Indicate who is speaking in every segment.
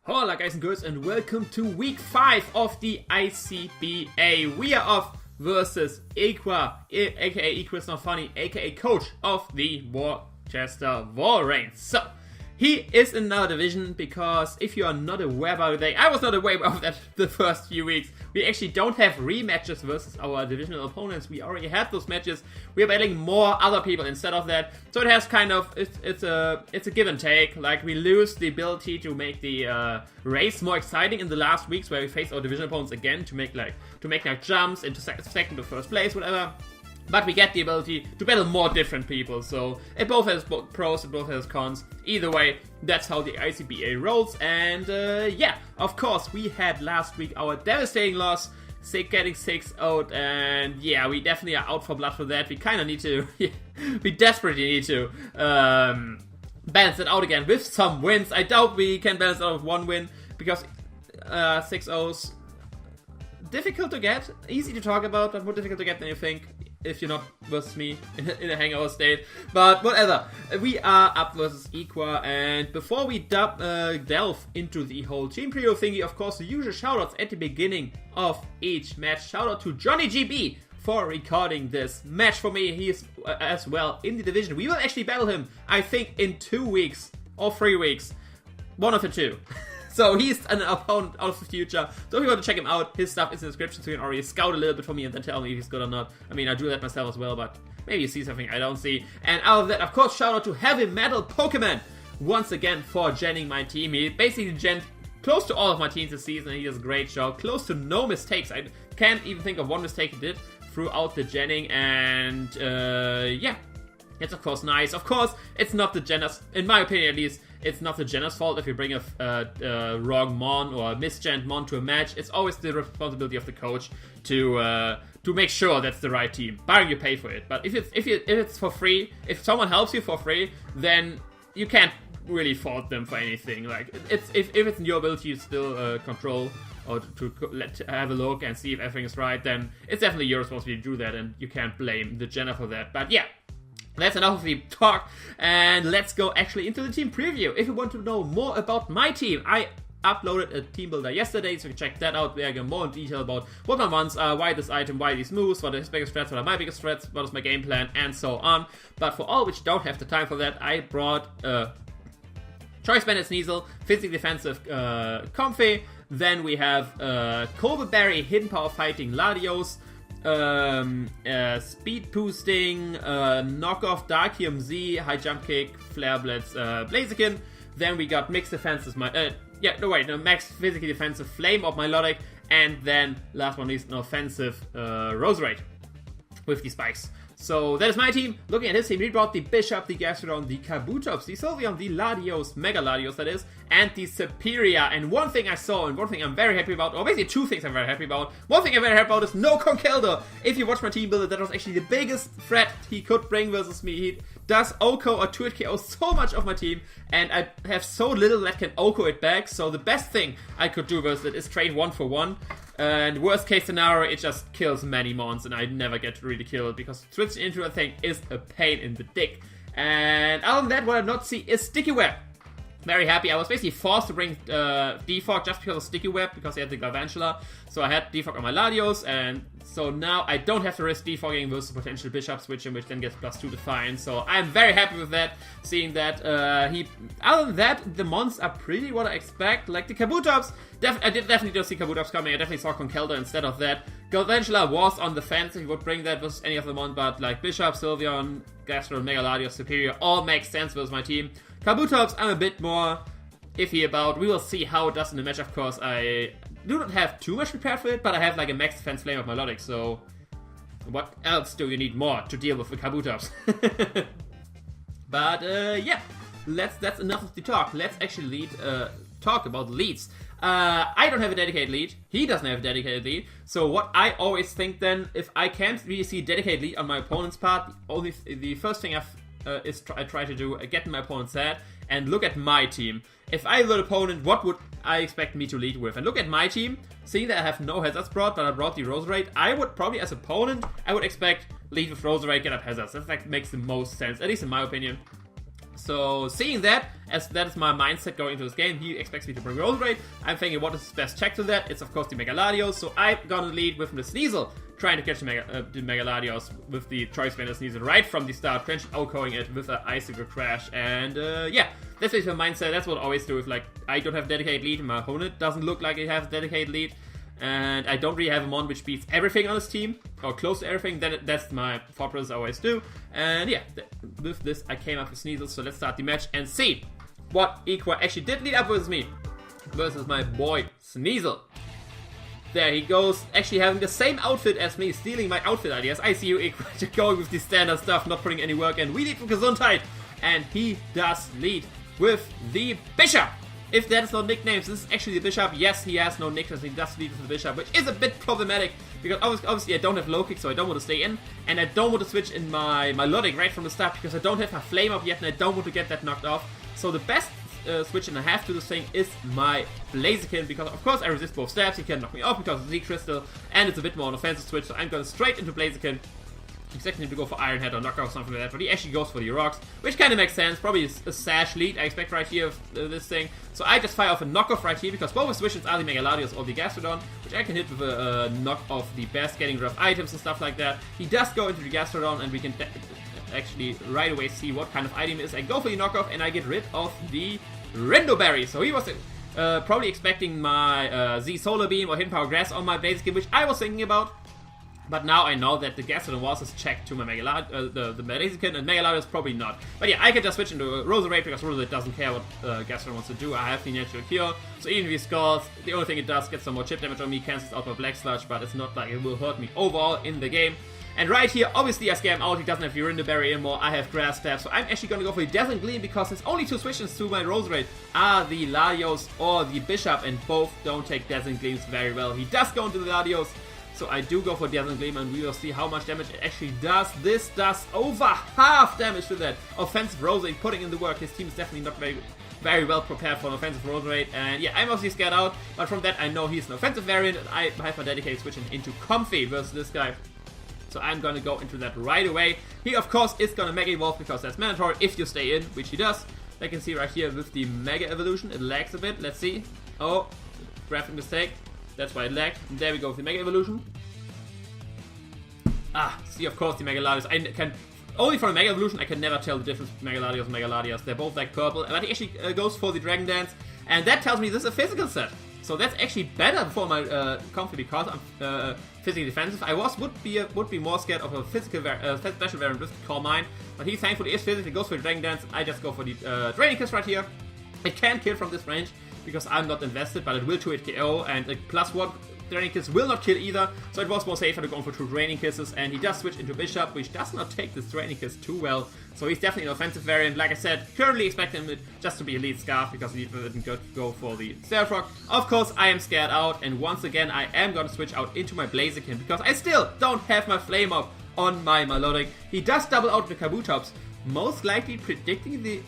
Speaker 1: Hola guys and girls, and welcome to week 5 of the ICBA. We are off versus aka EqualsNotFunny, aka coach of the Worcester Walreins. So, he is in another division because if you are not aware about it, I was not aware of that the first few weeks. We actually don't have rematches versus our divisional opponents. We already had those matches. We are battling more other people instead of that. So it has kind of, it's a give and take. Like, we lose the ability to make the race more exciting in the last weeks where we face our division opponents again to make jumps into second to first place, whatever. But we get the ability to battle more different people, so it both has pros, it both has cons. Either way, that's how the ICBA rolls, and yeah, of course, we had last week our devastating loss, getting 6-0, and yeah, we definitely are out for blood for that. We kind of need to, we desperately need to balance it out again with some wins. I doubt we can balance it out with one win, because 6-0s, difficult to get, easy to talk about, but more difficult to get than you think. If you're not versus me in a hangover state. But whatever. We are up versus Equa. And before we delve into the whole team preview thingy, of course, the usual shoutouts at the beginning of each match. Shout out to Johnny GB for recording this match for me. He is as well in the division. We will actually battle him, I think, in 2 weeks or 3 weeks. One of the two. So he's an opponent out of the future. So if you want to check him out, his stuff is in the description so you can already scout a little bit for me and then tell me if he's good or not. I mean, I do that myself as well, but maybe you see something I don't see. And out of that, of course, shout out to Heavy Metal Pokemen once again for genning my team. He basically genned close to all of my teams this season and he does a great job. Close to no mistakes. I can't even think of one mistake he did throughout the genning. And yeah, it's of course nice. Of course, it's not the Genner's, in my opinion at least, it's not the Genner's fault if you bring a wrong Mon or a misgent Mon to a match. It's always the responsibility of the coach to make sure that's the right team, barring you pay for it. But if it's for free, if someone helps you for free, then you can't really fault them for anything. Like if it's in your ability to still control or to have a look and see if everything is right, then it's definitely your responsibility to do that, and you can't blame the Genner for that. But yeah. That's enough of the talk, and let's go actually into the team preview. If you want to know more about my team, I uploaded a team builder yesterday, so you can check that out. There I go more in detail about what my ones are, why this item, why these moves, what are his biggest threats, what are my biggest threats, what is my game plan, and so on. But for all which don't have the time for that, I brought Choice Bandit Sneasel, Physically Defensive Comfy, then we have Colbert Berry, Hidden Power Fighting Latios, speed boosting, knockoff Darkium Z, high jump kick, flare blitz, Blaziken. Then we got mixed defenses, max physically defensive flame of Milotic, and then last one is an offensive Roserade with the spikes. So that is my team. Looking at his team, he brought the Bishop, the Gastrodon, the Kabutops, the Sylveon, the Latios, Mega Latios that is, and the Superior. And one thing I saw, and one thing I'm very happy about, or basically two things I'm very happy about. One thing I'm very happy about is no Conkeldurr. If you watch my team builder, that was actually the biggest threat he could bring versus me. He does OHKO or 2-hit KO so much of my team, and I have so little that can OHKO it back. So the best thing I could do versus it is trade 1-for-1. And worst case scenario, it just kills many mons and I never get to really kill it because switching into a thing is a pain in the dick. And other than that, what I not see is Sticky Web. Very happy. I was basically forced to bring Defog just because of Sticky Web, because I had the Galvantula. So I had Defog on my Latios, and so now I don't have to risk defogging versus potential Bishop switching, which then gets +2 Defiance. So I'm very happy with that, seeing that other than that, the mons are pretty what I expect. Like the Kabutops, I did definitely just see Kabutops coming. I definitely saw Conkeldurr instead of that. Galvantula was on the fence if he would bring that versus any of the mons, but like Bishop, Sylveon, Gastrodon, Mega Latios, Superior, all make sense versus my team. Kabutops, I'm a bit more iffy about. We will see how it does in the match, of course. I do not have too much prepared for it, but I have like a max defense flame of Milotic, so what else do you need more to deal with the Kabutops? But yeah, that's enough of the talk. Let's actually talk about leads. I don't have a dedicated lead. He doesn't have a dedicated lead. So what I always think then, if I can't really see a dedicated lead on my opponent's part, the first thing I try to do, get in my opponent's head and look at my team. If I were the opponent, what would I expect me to lead with? And look at my team, seeing that I have no hazards brought, but I brought the Roserade, I would probably, as opponent, I would expect lead with Roserade, get up hazards. That like makes the most sense, at least in my opinion. So seeing that, as that is my mindset going into this game, he expects me to bring Roserade. I'm thinking, what is his best check to that? It's of course the Mega Latios, so I'm gonna lead with the Scizor, trying to catch the Mega Latios with the Choice Band Scizor right from the start, trench outgoing it with an Icicle Crash, and yeah, that's basically my mindset. That's what I always do. If like I don't have dedicated lead, and my opponent doesn't look like he has dedicated lead, and I don't really have a mon which beats everything on his team, or close to everything, then that's my thought process I always do. And yeah, with this I came up with Scizor, so let's start the match and see what Equa actually did lead up with me versus my boy Scizor. There he goes, actually having the same outfit as me, stealing my outfit ideas. I see you, Equa, going with the standard stuff, not putting any work in. We lead for Gesundheit, and he does lead with the Bishop. If that is not nicknames, this is actually the Bishop. Yes, he has no nicknames, he does lead with the Bishop, which is a bit problematic, because obviously I don't have low kick, so I don't want to stay in, and I don't want to switch in my Melodic right from the start, because I don't have my Flame Up yet, and I don't want to get that knocked off. So the best switch and I have to this thing is my Blaziken, because of course I resist both stabs, he can knock me off because of the Crystal, and it's a bit more an offensive switch, so I'm going straight into Blaziken. Expecting him to go for Iron Head or Knockout or something like that, but he actually goes for the rocks, which kind of makes sense. Probably a Sash lead I expect right here of this thing. So I just fire off a knockoff right here, because both his switches are the Mega Latios or the Gastrodon, which I can hit with a knock off the best, getting rid of items and stuff like that. He does go into the Gastrodon, and we can actually right away see what kind of item it is. I go for the knockoff, and I get rid of the Rindo Berry. So he was probably expecting my Z Solar Beam or Hidden Power Grass on my Blaziken, which I was thinking about. But now I know that the Gastrodon was his check to my the Blaziken, and Mega Latios probably not. But yeah, I can just switch into Roserade, because Roserade doesn't care what Gastrodon wants to do. I have the Natural Cure, so even if he scores, the only thing it does, gets some more chip damage on me, cancels out my Black Sludge, but it's not like it will hurt me overall in the game. And right here, obviously I scare him out, he doesn't have the Rindo Berry anymore, I have Grass Stab, so I'm actually going to go for the Dazzling Gleam, because his only two switches to my Roserade are the Latios or the Bishop, and both don't take Dazzling Gleams very well. He does go into the Latios, so I do go for Dazzling Gleam, and we will see how much damage it actually does. This does over half damage to that offensive Roserade, putting in the work. His team is definitely not very well prepared for an offensive Roserade, and yeah, I'm obviously scared out, but from that I know he's an offensive variant, and I have my dedicated switching into Comfy versus this guy. So I'm gonna go into that right away. He of course is gonna Mega Evolve, because that's mandatory if you stay in, which he does. I can see right here with the Mega Evolution, it lags a bit. Let's see. Oh, graphic mistake. That's why it lagged. And there we go with the Mega Evolution. Ah, see, of course, the Mega Latios. I can only for the Mega Evolution, I can never tell the difference between Mega Latios and Mega Latios. They're both like purple, but he actually goes for the Dragon Dance, and that tells me this is a physical set. So that's actually better for my Comfy, because I'm physically defensive. I would be more scared of a physical special variant with Call Mine, but he thankfully is physically, goes for the Dragon Dance. I just go for the Draining Kiss right here. It can kill from this range, because I'm not invested, but it will 2-hit KO, and the +1 Draining Kiss will not kill either, so it was more safer to go for 2 Draining Kisses, and he does switch into Bishop, which does not take this Draining Kiss too well, so he's definitely an offensive variant. Like I said, currently expecting him just to be a lead Scarf, because he didn't go for the Stealth Rock. Of course, I am scared out, and once again, I am going to switch out into my Blaziken, because I still don't have my Flame Up on my Melodic. He does double out the Kabutops, most likely predicting the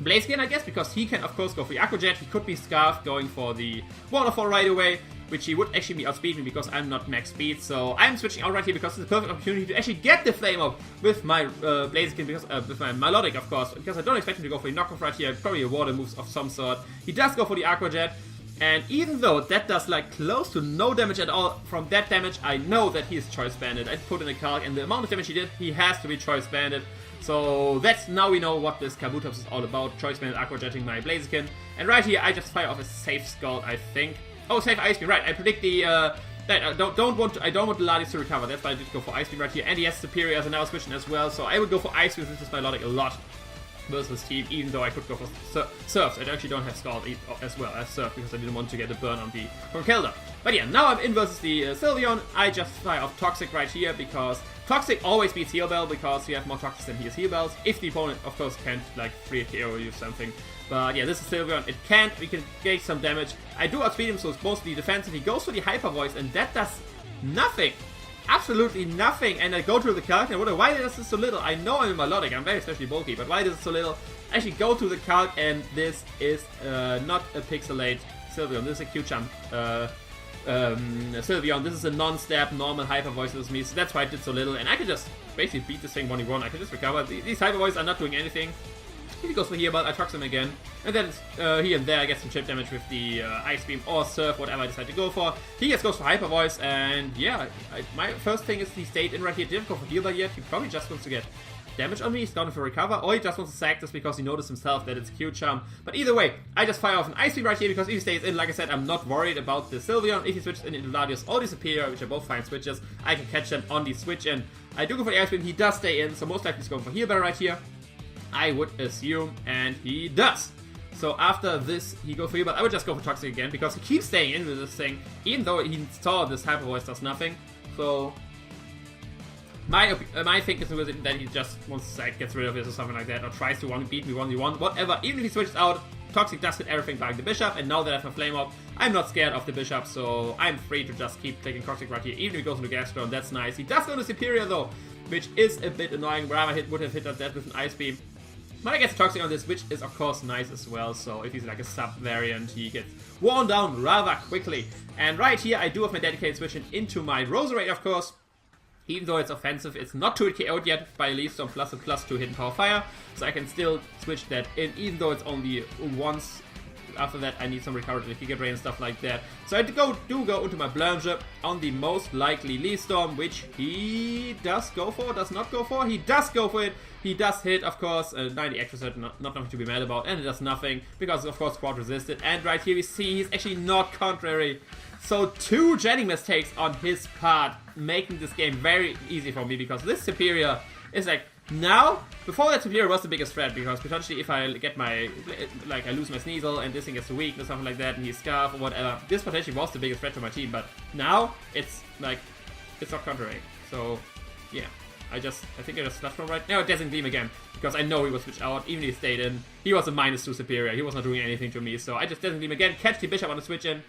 Speaker 1: Blaziken, I guess, because he can, of course, go for the Aqua Jet. He could be Scarf, going for the Waterfall right away, which he would actually be outspeed me, because I'm not max speed. So I'm switching out right here, because it's a perfect opportunity to actually get the Flame Up with my Blaziken, because with my Melodic, of course, because I don't expect him to go for the knockoff right here. Probably a water moves of some sort. He does go for the Aqua Jet, and even though that does like close to no damage at all, from that damage I know that he is Choice Banded. I put in a calc, and the amount of damage he did, he has to be Choice Banded. So that's, now we know what this Kabutops is all about. Choice Banded Aqua Jetting my Blaziken. And right here I just fire off a safe Scald, I think. Oh, safe Ice Beam, right. I predict the I don't want the Latios to recover. That's why I did go for Ice Beam right here. And he has Superior as a now switching as well. So I would go for Ice Beam with this Melodic a lot versus team, even though I could go for Surfs. I actually don't have Scald as well as Surf, because I didn't want to get a burn on the from Kelda. But yeah, now I'm in versus the Sylveon. I just fire off Toxic right here, because Toxic always beats Heal Bell, because you have more Toxic than he has Heal Bells. If the opponent, of course, can't like 3 KO you something. But yeah, this is Sylveon. It can't. We can gauge some damage. I do outspeed him, so it's mostly defensive. He goes for the Hyper Voice, and that does nothing. Absolutely nothing. And I go to the calc, and I wonder why is this so little. I know I'm Melodic. I'm very especially bulky, but why is it so little? I actually go to the calc, and this is not a Pixelate Sylveon. This is a Q-Jump Sylveon. This is a non-step, normal Hyper Voice with me, so that's why I did so little. And I can just basically beat this thing 1v1. I can just recover. These Hyper Voices are not doing anything. He goes for here, but I Tox him again. And then here and there I get some chip damage with the Ice Beam or Surf, whatever I decide to go for. He just goes for Hyper Voice, and yeah, my first thing is he stayed in right here. Didn't go for Healer yet. He probably just wants to get damage on me. He's gone for Recover, or he just wants to sack this because he noticed himself that it's Q-Charm. But either way, I just fire off an Ice Beam right here because if he stays in, like I said, I'm not worried about the Sylveon. If he switches into Latios or the Superior, which are both fine switches, I can catch them on the switch in. I do go for the Ice Beam. He does stay in, so most likely he's going for Heal Bear right here, I would assume, and he does. So after this, he goes for Heal, but I would just go for Toxic again because he keeps staying in with this thing, even though he saw this Hyper Voice does nothing. So my thing is with it that he just wants to gets rid of this or something like that, or tries to beat me 1v1, whatever. Even if he switches out, Toxic does hit everything barring the Bishop, and now that I have my Flame Up, I'm not scared of the Bishop, so I'm free to just keep taking Toxic right here. Even if he goes into Gas Ground, that's nice. He does go to Superior though, which is a bit annoying. Where I would have hit that with an Ice Beam. But I get Toxic on this, which is of course nice as well, so if he's like a sub variant, he gets worn down rather quickly. And right here, I do have my dedicated switch into my Roserade, of course. Even though it's offensive, it's not 2 KO'd yet by Leaf Storm plus a +2 hidden Power Fire, so I can still switch that in, even though it's only once. After that, I need some recovery to Giga Drain and stuff like that. So I do go into my Blanche on the most likely Leaf Storm, which he does go for, does not go for. He does go for it. He does hit, of course, 90 extra, not nothing to be mad about, and it does nothing because, of course, quad resisted. And right here we see he's actually not contrary. So 2 jetting mistakes on his part, making this game very easy for me because this Superior is like, now, before that Superior was the biggest threat because potentially if I get my, like I lose my Sneasel and this thing gets weak or something like that and he Scarf or whatever, this potentially was the biggest threat to my team, but now it's like, it's not contrary. So, yeah, I think I just Slash Bomb right now. It doesn't Gleam again because I know he will switch out, even if he stayed in. He was a -2 Superior, he was not doing anything to me, so I just doesn't Gleam again, catch the Bishop on the switch in,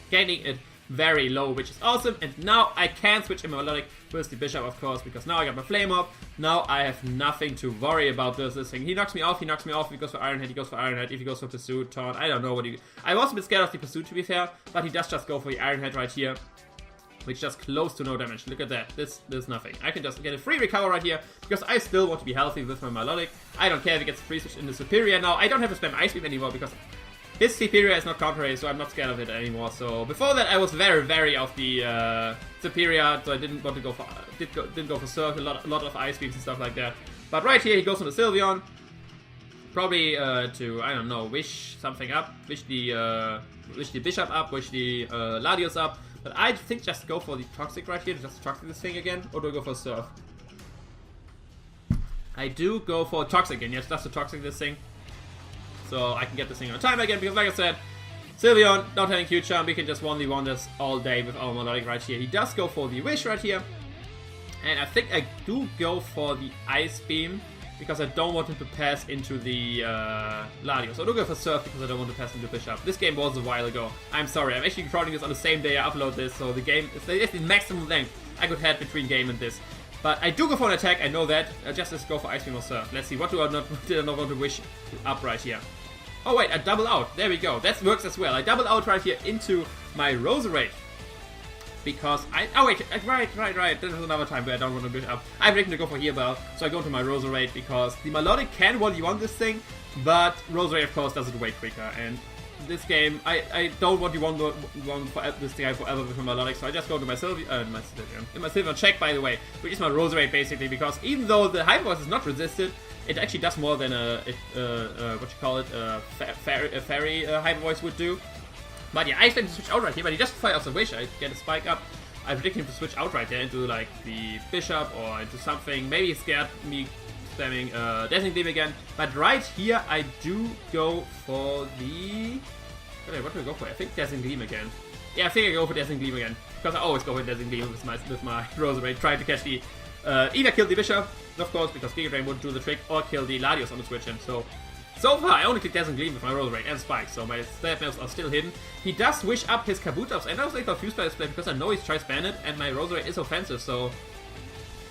Speaker 1: gaining it very low, which is awesome. And now I can switch in my Melodic with the Bishop, of course, because now I got my Flame Up. Now I have nothing to worry about this thing. He knocks me off, if he goes for Iron Head, he goes for Iron Head, if he goes for Pursuit, Taunt, I don't know what he... I was a bit scared of the Pursuit, to be fair, but he does just go for the Iron Head right here, which does close to no damage. Look at that, there's nothing. I can just get a free recover right here, because I still want to be healthy with my Melodic. I don't care if he gets free switch in the Superior now. I don't have to spam Ice Beam anymore, because his Superior is not contrary, so I'm not scared of it anymore. So before that, I was very of the Superior, so I didn't want to go for didn't go for Surf, a lot of Ice Beams and stuff like that. But right here, he goes on the Sylveon, probably to, I don't know, wish something up, wish the Bishop up, wish the Latios up. But I think just go for the Toxic right here, just Toxic this thing again, or do I go for Surf? I do go for Toxic again, yes, just to Toxic this thing. So I can get this thing on time again, because like I said, Sylveon not having Q-Charm, we can just 1v1 this all day with our Melodic right here. He does go for the Wish right here. And I think I do go for the Ice Beam, because I don't want him to pass into the Latios. So I do go for Surf, because I don't want to pass into Bishop. This game was a while ago. I'm sorry, I'm actually recording this on the same day I upload this, so the game is the maximum length I could have between game and this. But I do go for an attack, I know that. Just let's go for Ice Beam or Surf. Let's see, what did I not want to wish up right here? Oh wait, I double out. There we go. That works as well. I double out right here into my Roserade. Because oh wait, right. This is another time where I don't want to wish up. I'm ready to go for Heal Bell, so I go to my Roserade because the Melodic can 1v1 this thing, but Roserade of course does it way quicker. And this game, I don't want to one for this guy forever with my Melodic, so I just go to my Sylveon check, by the way, which is my Roserade basically, because even though the Hyper Voice is not resisted, it actually does more than a fairy Hyper Voice would do. But yeah, I expect to switch out right here, but he just fires a Wish. I get a Spike up. I predict him to switch out right there into like the Bishop or into something. Maybe he scared me spamming Dazzling Gleam again. But right here, I do go for the... What do I go for? I think Dazzling Gleam again. Yeah, I think I go for Dazzling Gleam again, because I always go for Dazzling Gleam with my Roserade, trying to catch the... either kill the Bishop, of course, because Giga Drain wouldn't do the trick, or kill the Latios on the switch in. So far, I only click Dazzling Gleam with my Roserade and Spike, so my stab maps are still hidden. He does wish up his Kabutops, and I was like confused by this play because I know he's tries ban it, and my Roserade is offensive, so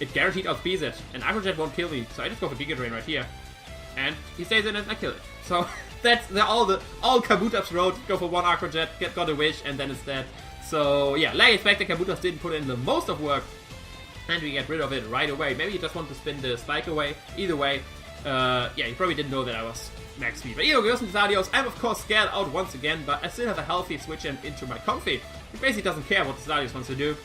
Speaker 1: it guaranteed outspeeds it. And Acrojet won't kill me, so I just go for Giga Drain right here. And he stays in and I kill it. So that's all Kabutops road, go for one Acrojet, got a wish, and then it's dead. So yeah, like expected, Kabuto's didn't put in the most of work, and we get rid of it right away. Maybe he just wanted to spin the spike away. Either way, yeah, he probably didn't know that I was max speed. But either way, Latios, I'm of course scared out once again, but I still have a healthy switch into my Comfy. He basically doesn't care what the Latios wants to do,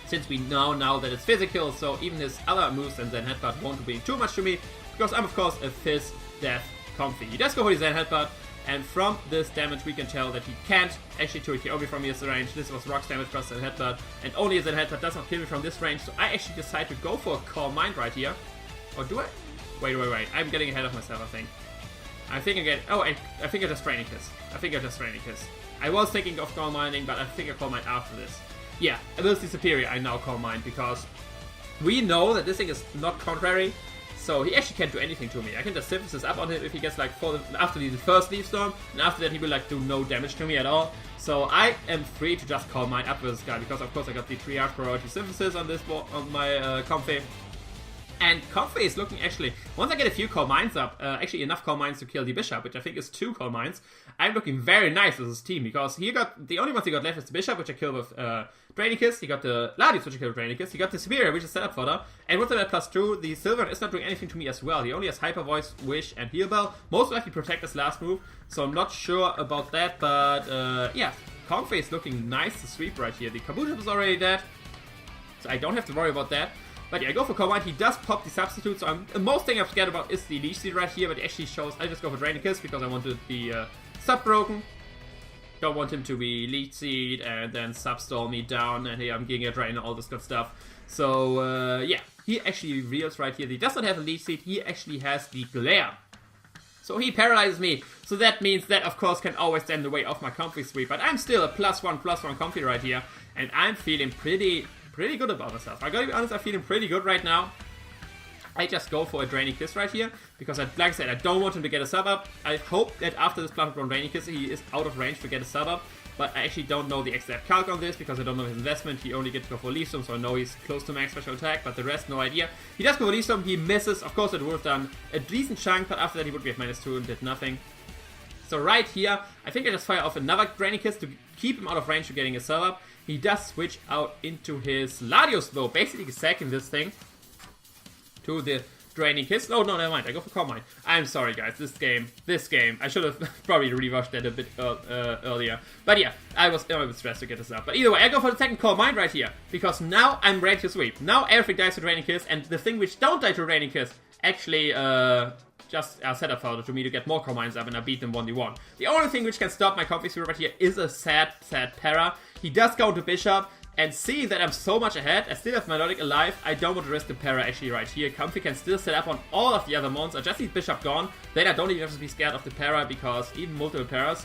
Speaker 1: since we know that it's physical, so even his other moves and Zen Headbutt won't be too much to me, because I'm of course a Fizz Death Comfy. He does go for the Zen Headbutt, and from this damage we can tell that he can't actually turret KO me from this range. This was Rock's damage plus Zen Headbutt, and only a Zen Headbutt does not kill me from this range, so I actually decide to go for a Calm Mind right here. Or do I? Wait, I'm getting ahead of myself, I think. I think I just Training Kiss. I was thinking of Calm Minding, but I think I Calm Mind after this. Yeah, Ability Superior, I now Calm Mind, because we know that this thing is not contrary, so he actually can't do anything to me. I can just Synthesis up on him if he gets like after the first Leaf Storm, and after that he will like do no damage to me at all. So I am free to just Calm Mind up with this guy, because of course I got the triage priority Synthesis on this on my Comfy. And Comfy is looking actually, once I get a few Calm Minds up, actually enough Calm Minds to kill the Bishop, which I think is 2 Calm Minds, I'm looking very nice with this team, because he got, the only ones he got left is the Bishop, which I killed with Draining Kiss, he got the Latios, which I killed with Draining Kiss, he got the Superior, which is set up for that, and with that +2, the Silver is not doing anything to me as well. He only has Hyper Voice, Wish, and Heal Bell, most likely Protect his last move, so I'm not sure about that, but yeah, Comfy is looking nice to sweep right here. The Kabuto is already dead, so I don't have to worry about that. But yeah, I go for Calm Mind. He does pop the substitute, so the most thing I'm scared about is the Leech Seed right here, but it actually shows I just go for Draining Kiss because I wanted the sub broken. Don't want him to be Leech Seed and then sub stall me down, and hey, I'm getting a drain and all this good stuff. So yeah, he actually reveals right here that he does not have a Leech Seed, he actually has the Glare. So he paralyzes me, so that means that of course can always stand in the way of my Comfy sweep, but I'm still a +1/+1 Comfy right here, and I'm feeling pretty good about myself. I gotta be honest, I'm feeling pretty good right now. I just go for a Draining Kiss right here, because like I said, I don't want him to get a sub up. I hope that after this +1 Draining Kiss, he is out of range to get a sub up, but I actually don't know the exact calc on this, because I don't know his investment. He only gets to go for Leaf Storm, so I know he's close to max special attack, but the rest, no idea. He does go for Leaf Storm, he misses. Of course, it would have done a decent chunk, but after that he would be at -2 and did nothing. So right here, I think I just fire off another Draining Kiss to keep him out of range to getting a sub up. He does switch out into his Latios though, basically sacking this thing to the Draining Kiss. Oh no, never mind, I go for Calm Mind. I'm sorry guys, this game, I should have probably rewatched that a bit earlier. But yeah, I was a bit stressed to get this up. But either way, I go for the second Calm Mind right here, because now I'm ready to sweep. Now everything dies to Draining Kiss, and the thing which don't die to Draining Kiss actually just set up for me to get more Calm Minds up, and I beat them 1v1. The only thing which can stop my Comfy sweep right here is a sad para. He does go to Bishop, and seeing that I'm so much ahead, I still have Melodic alive, I don't want to risk the para actually right here. Comfy can still set up on all of the other mons. I just need Bishop gone, then I don't even have to be scared of the para, because even multiple paras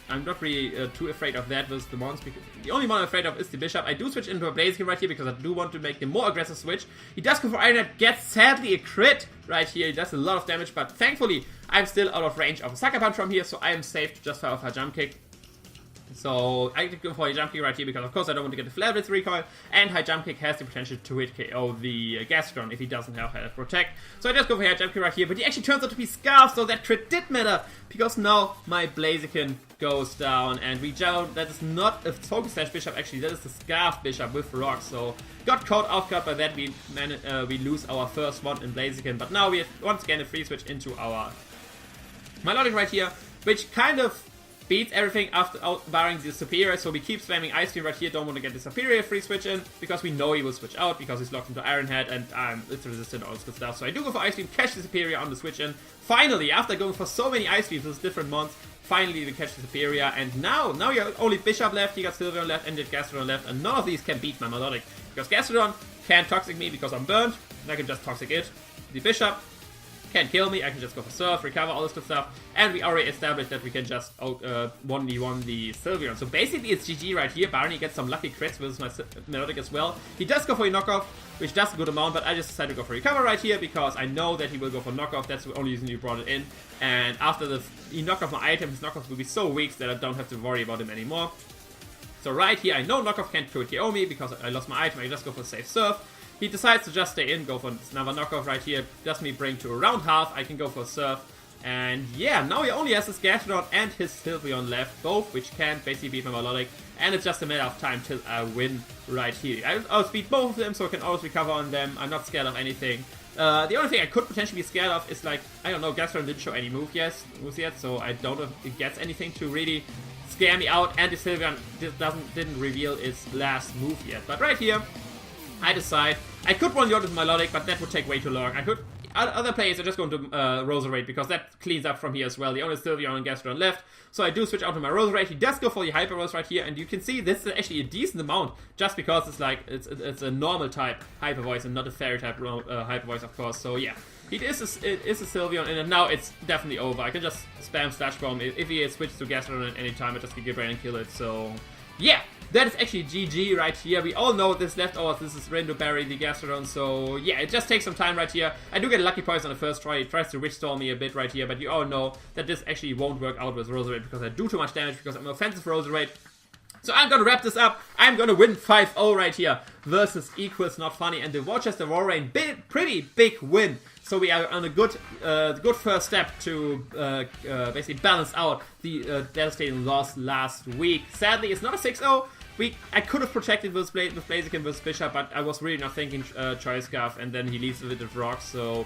Speaker 1: I'm not really too afraid of that with the mons, because the only one I'm afraid of is the Bishop. I do switch into a Blaziken right here, because I do want to make the more aggressive switch. He does go for Iron Head, gets sadly a crit right here. He does a lot of damage, but thankfully I'm still out of range of a Sucker Punch from here, so I am safe to just fire off a Jump Kick. So I go for a Jump Kick right here, because of course I don't want to get the Flare Blitz recoil, and High Jump Kick has the potential to hit KO the Gastrodon if he doesn't have High Protect. So I just go for High Jump Kick right here, but he actually turns out to be Scarf, so that crit did matter, because now my Blaziken goes down, and we don't, that is not a Focus Slash Bishop actually, that is the Scarf Bishop with Rock, so got caught off guard by that. We lose our first one in Blaziken, but now we have once again a free switch into our Melodic right here, which kind of beats everything after barring the Superior, so we keep spamming Ice Beam right here. Don't want to get the Superior free switch in, because we know he will switch out, because he's locked into Iron Head, and it's resistant, all this good stuff. So I do go for Ice Beam, catch the Superior on the switch in. Finally, after going for so many Ice Beams with different mons, finally we catch the Superior, and now you have only Bishop left, you got Sylveon left, and you have Gastrodon left, and none of these can beat my Melodic, because Gastrodon can't Toxic me because I'm burnt, and I can just Toxic it. The Bishop can't kill me, I can just go for Surf, recover, all this good stuff, and we already established that we can just 1v1 the Sylveon. So basically it's GG right here. Barney gets some lucky crits with my Melodic as well. He does go for a knockoff, which does a good amount, but I just decided to go for recover right here, because I know that he will go for knockoff. That's the only reason you brought it in, and after he knocked off my item, his knockoff will be so weak that I don't have to worry about him anymore. So right here, I know knockoff can't KO me, because I lost my item. I just go for safe Surf. He decides to just stay in, go for another knockoff right here. Does me bring to around half. I can go for Surf And yeah, now he only has his Gastrodon and his Sylveon left, both which can basically beat my Melodic. And it's just a matter of time till I win right here. I'll speed both of them, so I can always recover on them. I'm not scared of anything. The only thing I could potentially be scared of is, like, I don't know, Gastrodon didn't show any moves yet, so I don't know if it gets anything to really scare me out. And the Sylveon didn't reveal its last move yet. But right here, I decide I could one Yacht with Melodic, but that would take way too long. Other players are just going to Roserade because that cleans up from here as well. The only Sylveon and Gastrodon left, so I do switch out to my Roserade. He does go for the Hyper Rose right here, and you can see this is actually a decent amount, just because it's like it's a normal type Hyper Voice and not a fairy type Hyper Voice, of course. So yeah, it is a Sylveon, and now it's definitely over. I can just spam Slash Bomb if he switches to Gastrodon at any time. I just can get ready and kill it. So yeah. That is actually GG right here. We all know this leftovers. This is Rainbow Berry, the Gastrodon. So yeah, it just takes some time right here. I do get a lucky poison on the first try. He tries to Witch Storm me a bit right here, but you all know that this actually won't work out with Roserade because I do too much damage because I'm an offensive Roserade. So I'm gonna wrap this up. I'm gonna win 5-0 right here versus EqualsNotFunny and the Worcester Walreins. Pretty big win. So we are on a good first step to basically balance out the devastating loss last week. Sadly, it's not a 6-0. I could have protected with Blaziken versus Bishop, but I was really not thinking Choice Scarf, and then he leaves with it rocks, so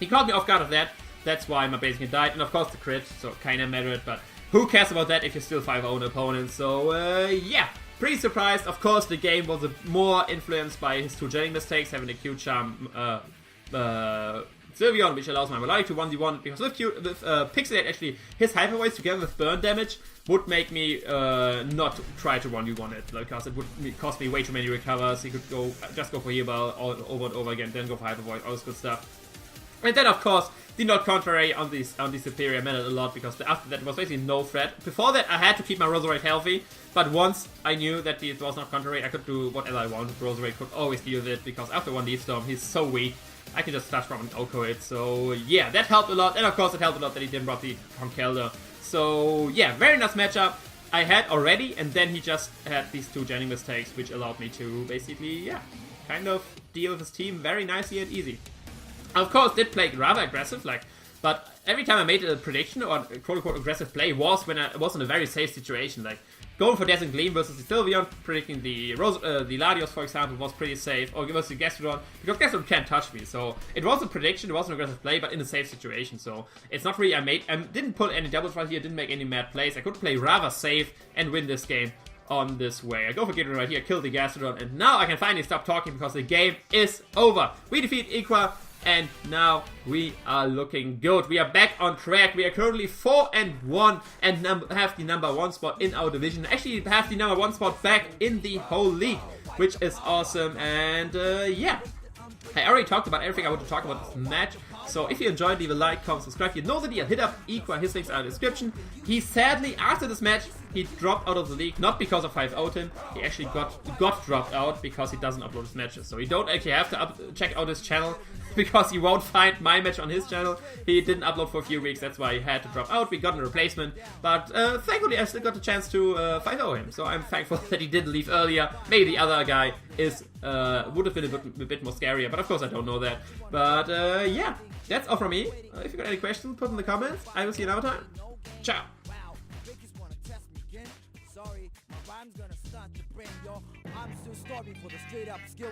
Speaker 1: he caught me off guard of that. That's why my Blaziken died, and of course the crit, so kinda mattered, but who cares about that if you're still 5-0 opponent? So yeah, pretty surprised. Of course, the game was more influenced by his two jetting mistakes, having a Q-Charm Sylveon, which allows my Melodic to 1v1, because with Pixelate, actually, his Hyper Voice together with burn damage would make me not try to 1v1 it, because it would cost me way too many recovers. He could just go for Heal Bell over and over again, then go for Hyper Voice, all this good stuff. And then, of course, the not contrary on the Superior mattered a lot, because after that was basically no threat. Before that, I had to keep my Roserade healthy, but once I knew that it was not contrary, I could do whatever I wanted. Roserade could always deal with it, because after one Leaf Storm, he's so weak. I can just Slash Bomb and Oko it, so yeah, that helped a lot. And of course, it helped a lot that he didn't drop the Conkeldurr. So yeah, very nice matchup. I had already, and then he just had these two jamming mistakes, which allowed me to basically, yeah, kind of deal with his team very nicely and easy. Of course, did play rather aggressive, but every time I made a prediction or a quote-unquote aggressive play was when I was in a very safe situation. Like, going for Dazzling Gleam versus the Sylveon, predicting the Latios, for example, was pretty safe, or versus the Gastrodon, because Gastrodon can't touch me. So it was a prediction, it was an aggressive play, but in a safe situation. So it's not really, I didn't pull any doubles right here, didn't make any mad plays. I could play rather safe and win this game on this way. I go for Gidron right here, kill the Gastrodon, and now I can finally stop talking because the game is over. We defeat Equa, and now we are looking good. We are back on track. We are currently 4-1 and have the number 1 spot in our division. Actually, have the number 1 spot back in the whole league, which is awesome. And yeah, I already talked about everything I want to talk about this match. So if you enjoyed, leave a like, comment, subscribe. You know that hit up Equa. His links are in the description. He sadly, after this match, he dropped out of the league, not because of 5-0'd him. He actually got dropped out because he doesn't upload his matches. So you don't actually have to check out his channel, because you won't find my match on his channel. He didn't upload for a few weeks, that's why he had to drop out. We got a replacement, but thankfully I still got the chance to 5-0 him. So I'm thankful that he didn't leave earlier. Maybe the other guy would have been a bit more scarier, but of course I don't know that. But yeah, that's all from me. If you got any questions, put in the comments. I will see you another time. Ciao. I'm still starving for the straight up skill.